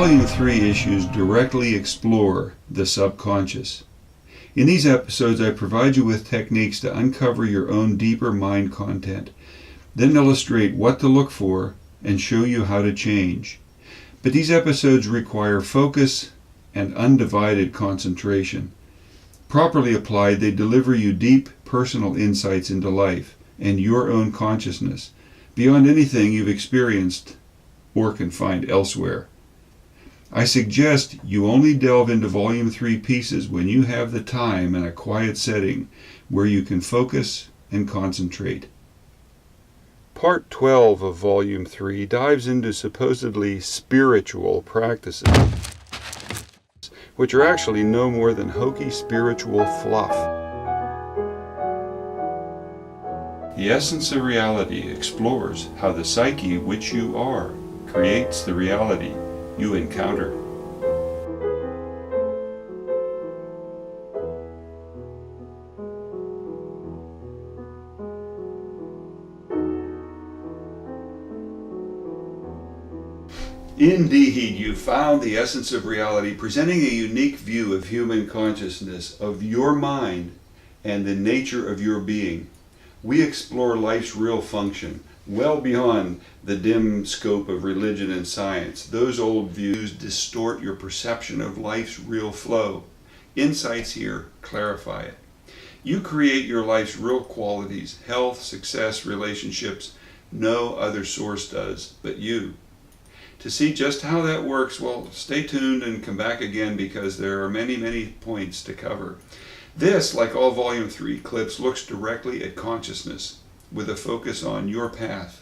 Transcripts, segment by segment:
Volume 3 issues directly explore the subconscious. In these episodes, I provide you with techniques to uncover your own deeper mind content, then illustrate what to look for and show you how to change. But these episodes require focus and undivided concentration. Properly applied, they deliver you deep personal insights into life and your own consciousness, beyond anything you've experienced or can find elsewhere. I suggest you only delve into Volume 3 pieces when you have the time and a quiet setting where you can focus and concentrate. Part 12 of Volume 3 dives into supposedly spiritual practices, which are actually no more than hokey spiritual fluff. The Essence of Reality explores how the psyche which you are creates the reality you encounter. Indeed, you found the Essence of Reality, presenting a unique view of human consciousness, of your mind, and the nature of your being. We explore life's real function, well beyond the dim scope of religion and science. Those old views distort your perception of life's real flow. Insights here clarify it. You create your life's real qualities, health, success, relationships. No other source does but you. To see just how that works, well, stay tuned and come back again because there are many, many points to cover. This, like all Volume 3 clips, looks directly at consciousness with a focus on your path.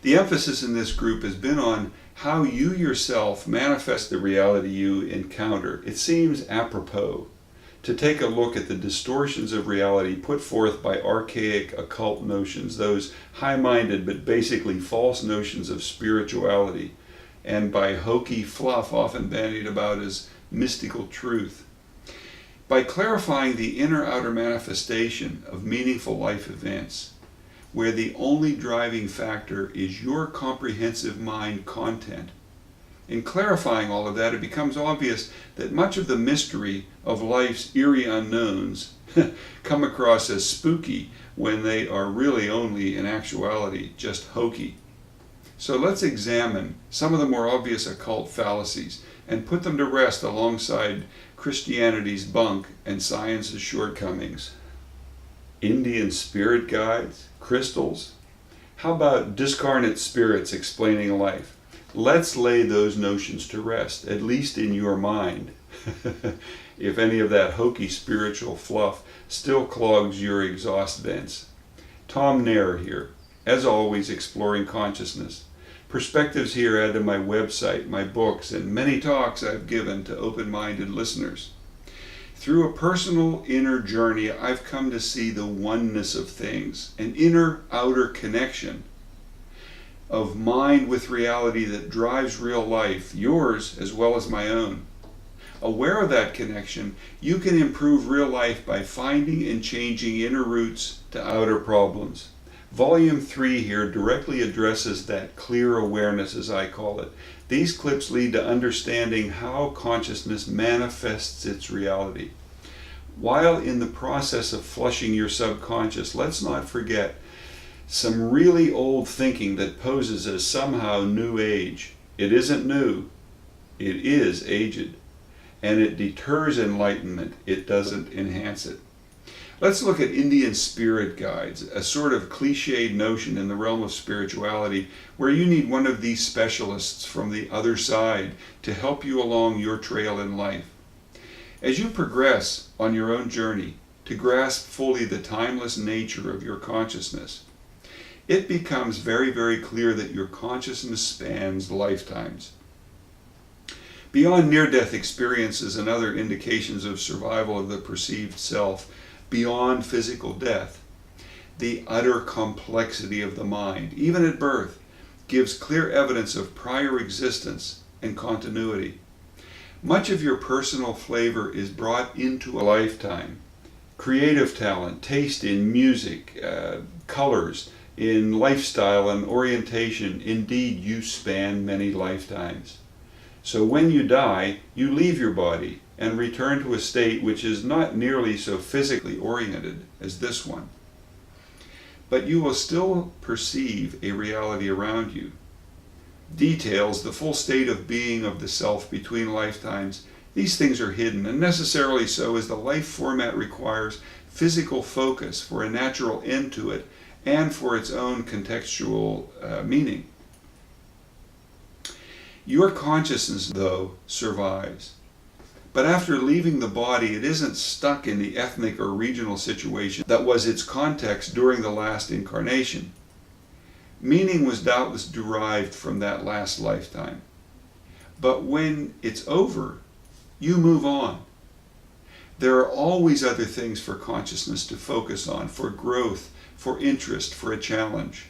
The emphasis in this group has been on how you yourself manifest the reality you encounter. It seems apropos to take a look at the distortions of reality put forth by archaic occult notions, those high-minded but basically false notions of spirituality, and by hokey fluff often bandied about as mystical truth. By clarifying the inner-outer manifestation of meaningful life events, where the only driving factor is your comprehensive mind content. In clarifying all of that, it becomes obvious that much of the mystery of life's eerie unknowns come across as spooky when they are really only, in actuality, just hokey. So let's examine some of the more obvious occult fallacies and put them to rest alongside Christianity's bunk and science's shortcomings. Indian spirit guides, crystals. How about discarnate spirits explaining life? Let's lay those notions to rest, at least in your mind, if any of that hokey spiritual fluff still clogs your exhaust vents. Tom Nair here, as always exploring consciousness. Perspectives here add to my website, my books, and many talks I've given to open-minded listeners. Through a personal inner journey, I've come to see the oneness of things, an inner-outer connection of mind with reality that drives real life, yours as well as my own. Aware of that connection, you can improve real life by finding and changing inner roots to outer problems. Volume 3 here directly addresses that clear awareness, as I call it. These clips lead to understanding how consciousness manifests its reality. While in the process of flushing your subconscious, let's not forget some really old thinking that poses as somehow new age. It isn't new, it is aged, and it deters enlightenment, it doesn't enhance it. Let's look at Indian spirit guides, a sort of cliched notion in the realm of spirituality where you need one of these specialists from the other side to help you along your trail in life. As you progress on your own journey to grasp fully the timeless nature of your consciousness, it becomes very, very clear that your consciousness spans lifetimes. Beyond near-death experiences and other indications of survival of the perceived self, beyond physical death, the utter complexity of the mind, even at birth, gives clear evidence of prior existence and continuity. Much of your personal flavor is brought into a lifetime. Creative talent, taste in music, colors, in lifestyle and orientation. Indeed, you span many lifetimes. So when you die, you leave your body and return to a state which is not nearly so physically oriented as this one. But you will still perceive a reality around you. Details, the full state of being of the self between lifetimes, these things are hidden, and necessarily so, as the life format requires physical focus for a natural end to it and for its own contextual meaning. Your consciousness, though, survives. But after leaving the body, it isn't stuck in the ethnic or regional situation that was its context during the last incarnation. Meaning was doubtless derived from that last lifetime. But when it's over, you move on. There are always other things for consciousness to focus on, for growth, for interest, for a challenge.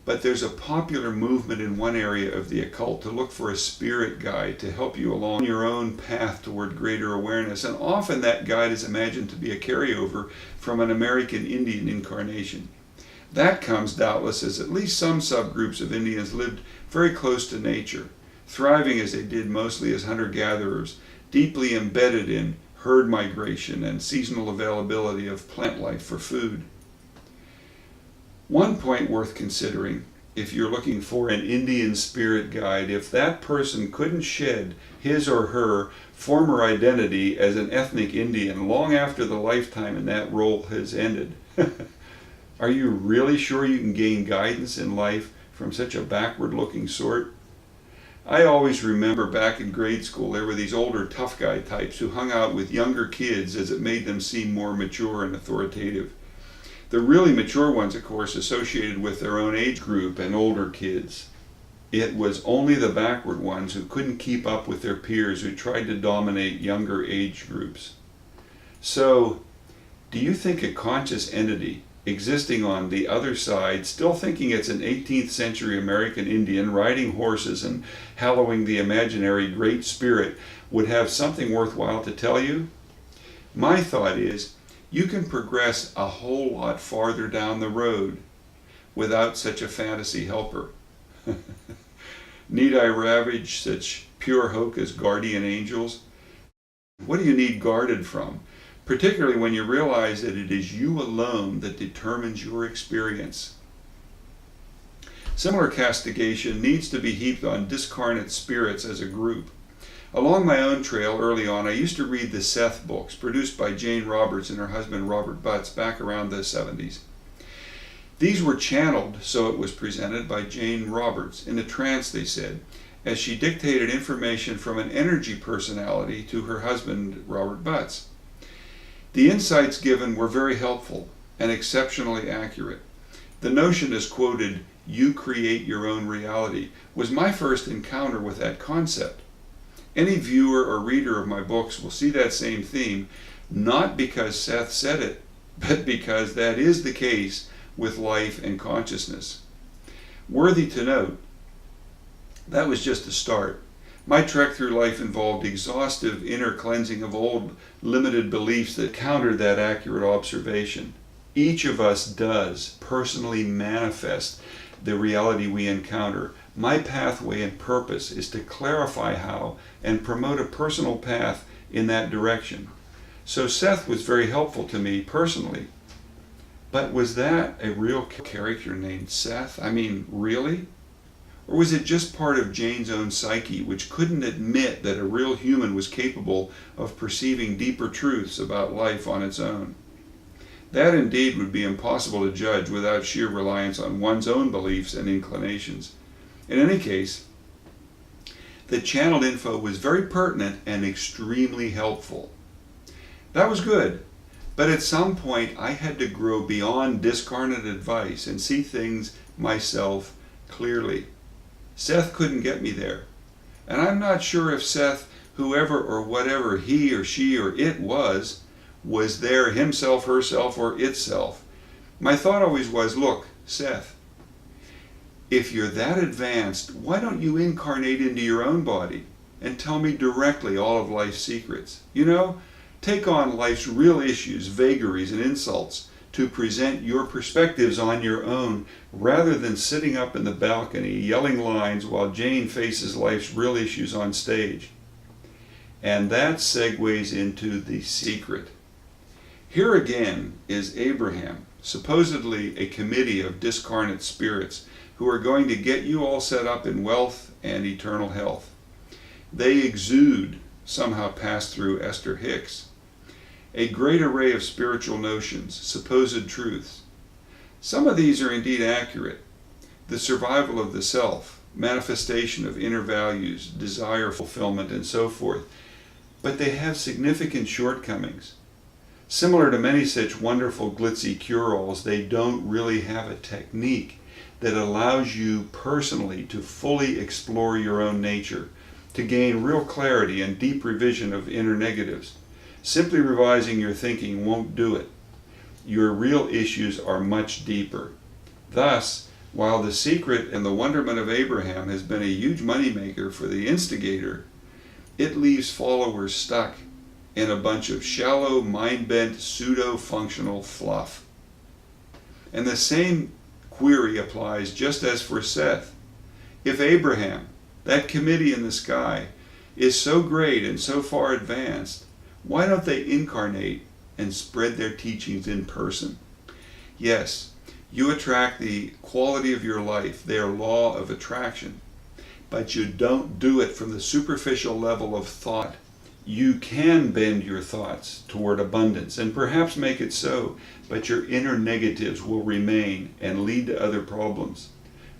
But there's a popular movement in one area of the occult to look for a spirit guide to help you along your own path toward greater awareness, and often that guide is imagined to be a carryover from an American Indian incarnation. That comes doubtless as at least some subgroups of Indians lived very close to nature, thriving as they did mostly as hunter-gatherers, deeply embedded in herd migration and seasonal availability of plant life for food. One point worth considering, if you're looking for an Indian spirit guide, if that person couldn't shed his or her former identity as an ethnic Indian long after the lifetime in that role has ended. Are you really sure you can gain guidance in life from such a backward-looking sort? I always remember back in grade school there were these older tough guy types who hung out with younger kids as it made them seem more mature and authoritative. The really mature ones, of course, associated with their own age group and older kids. It was only the backward ones who couldn't keep up with their peers who tried to dominate younger age groups. So, do you think a conscious entity existing on the other side, still thinking it's an 18th century American Indian riding horses and hallowing the imaginary Great Spirit, would have something worthwhile to tell you? My thought is, you can progress a whole lot farther down the road without such a fantasy helper. Need I ravage such pure hope as guardian angels? What do you need guarded from? Particularly when you realize that it is you alone that determines your experience. Similar castigation needs to be heaped on discarnate spirits as a group. Along my own trail early on, I used to read the Seth books, produced by Jane Roberts and her husband Robert Butts back around the 70s. These were channeled, so it was presented, by Jane Roberts, in a trance, they said, as she dictated information from an energy personality to her husband Robert Butts. The insights given were very helpful and exceptionally accurate. The notion as quoted, "you create your own reality," was my first encounter with that concept. Any viewer or reader of my books will see that same theme, not because Seth said it, but because that is the case with life and consciousness. Worthy to note, that was just a start. My trek through life involved exhaustive inner cleansing of old, limited beliefs that countered that accurate observation. Each of us does personally manifest the reality we encounter. My pathway and purpose is to clarify how and promote a personal path in that direction. So Seth was very helpful to me personally. But was that a real character named Seth? I mean, really? Or was it just part of Jane's own psyche, which couldn't admit that a real human was capable of perceiving deeper truths about life on its own? That indeed would be impossible to judge without sheer reliance on one's own beliefs and inclinations. In any case, the channeled info was very pertinent and extremely helpful. That was good, but at some point I had to grow beyond discarnate advice and see things myself clearly. Seth couldn't get me there. And I'm not sure if Seth, whoever or whatever he or she or it was there himself, herself, or itself. My thought always was, look, Seth, if you're that advanced, why don't you incarnate into your own body and tell me directly all of life's secrets? You know, take on life's real issues, vagaries, and insults to present your perspectives on your own, rather than sitting up in the balcony yelling lines while Jane faces life's real issues on stage. And that segues into the secret. Here again is Abraham, supposedly a committee of discarnate spirits who are going to get you all set up in wealth and eternal health. They exude, somehow pass through Esther Hicks, a great array of spiritual notions, supposed truths. Some of these are indeed accurate. The survival of the self, manifestation of inner values, desire fulfillment, and so forth. But they have significant shortcomings. Similar to many such wonderful glitzy cure-alls, they don't really have a technique that allows you personally to fully explore your own nature, to gain real clarity and deep revision of inner negatives. Simply revising your thinking won't do it. Your real issues are much deeper. Thus, while The Secret and the Wonderment of Abraham has been a huge moneymaker for the instigator, it leaves followers stuck in a bunch of shallow, mind-bent, pseudo-functional fluff. And the same query applies just as for Seth. If Abraham, that committee in the sky, is so great and so far advanced, why don't they incarnate and spread their teachings in person? Yes, you attract the quality of your life, their law of attraction, but you don't do it from the superficial level of thought. You can bend your thoughts toward abundance and perhaps make it so, but your inner negatives will remain and lead to other problems.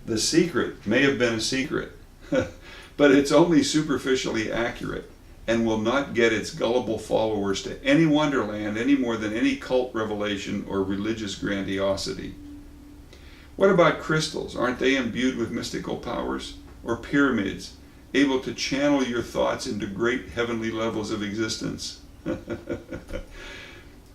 The secret may have been a secret, but it's only superficially accurate and will not get its gullible followers to any wonderland any more than any cult revelation or religious grandiosity. What about crystals? Aren't they imbued with mystical powers? Or pyramids, able to channel your thoughts into great heavenly levels of existence?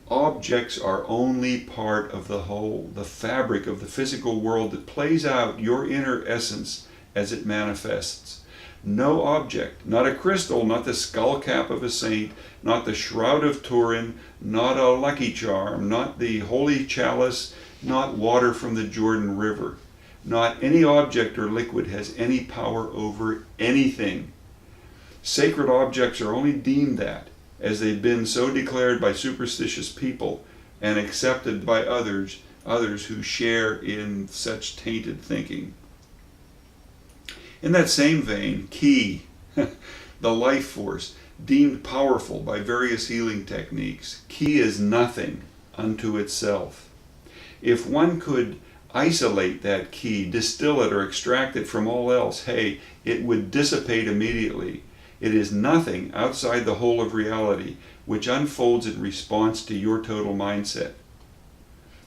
Objects are only part of the whole, the fabric of the physical world that plays out your inner essence as it manifests. No object, not a crystal, not the skull cap of a saint, not the shroud of Turin, not a lucky charm, not the holy chalice, not water from the Jordan River. Not any object or liquid has any power over anything. Sacred objects are only deemed that, as they've been so declared by superstitious people and accepted by others who share in such tainted thinking. In that same vein, Ki, the life force, deemed powerful by various healing techniques, Ki is nothing unto itself. If one could isolate that Ki, distill it or extract it from all else, hey, it would dissipate immediately. It is nothing outside the whole of reality, which unfolds in response to your total mindset.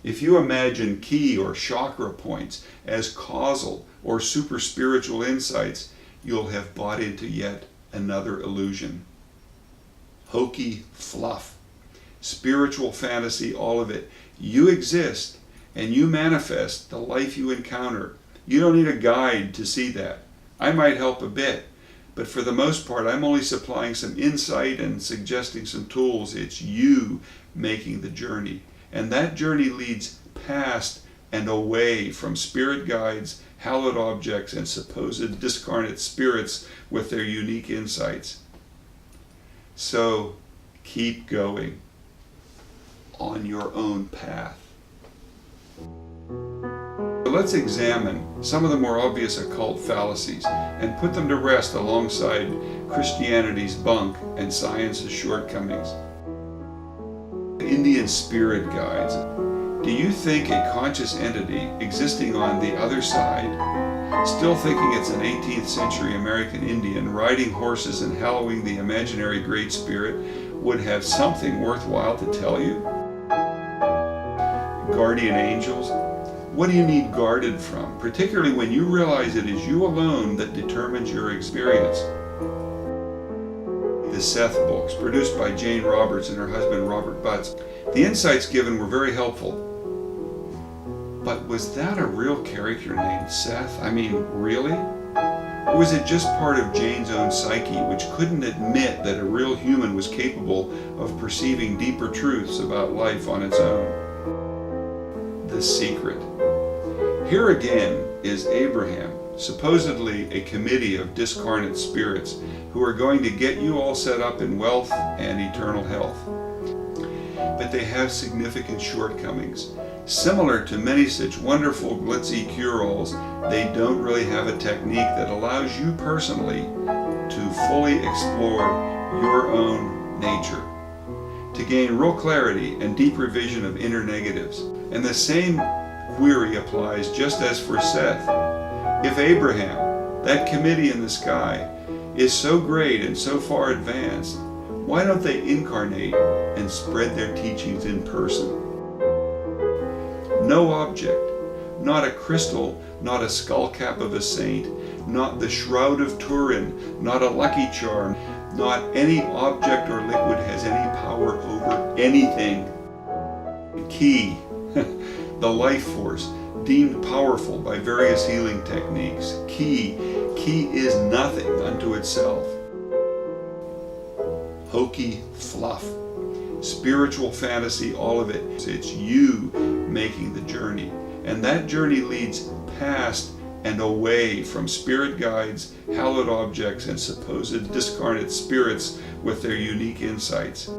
If you imagine Ki or chakra points as causal or super spiritual insights, you'll have bought into yet another illusion. Hokey, fluff, spiritual fantasy, all of it. You exist and you manifest the life you encounter. You don't need a guide to see that. I might help a bit, but for the most part, I'm only supplying some insight and suggesting some tools. It's you making the journey. And that journey leads past and away from spirit guides, hallowed objects, and supposed discarnate spirits with their unique insights. So keep going on your own path. Let's examine some of the more obvious occult fallacies and put them to rest alongside Christianity's bunk and science's shortcomings. Indian spirit guides. Do you think a conscious entity existing on the other side, still thinking it's an 18th century American Indian riding horses and hallowing the imaginary Great Spirit, would have something worthwhile to tell you? Guardian angels? What do you need guarded from, particularly when you realize it is you alone that determines your experience? The Seth books, produced by Jane Roberts and her husband Robert Butts. The insights given were very helpful. But was that a real character named Seth? I mean, really? Or was it just part of Jane's own psyche, which couldn't admit that a real human was capable of perceiving deeper truths about life on its own? the secret. Here again is Abraham, supposedly a committee of discarnate spirits who are going to get you all set up in wealth and eternal health. But they have significant shortcomings. Similar to many such wonderful glitzy cure-alls, they don't really have a technique that allows you personally to fully explore your own nature, to gain real clarity and deeper vision of inner negatives. And the same query applies just as for Seth. If Abraham, that committee in the sky, is so great and so far advanced, why don't they incarnate and spread their teachings in person? No object, not a crystal, not a skull cap of a saint, not the shroud of Turin, not a lucky charm, not any object or liquid has any power over anything. Ki, the life force, deemed powerful by various healing techniques. Ki is nothing unto itself. Hokey, fluff, spiritual fantasy, all of it. It's you making the journey. And that journey leads past and away from spirit guides, hallowed objects, and supposed discarnate spirits with their unique insights.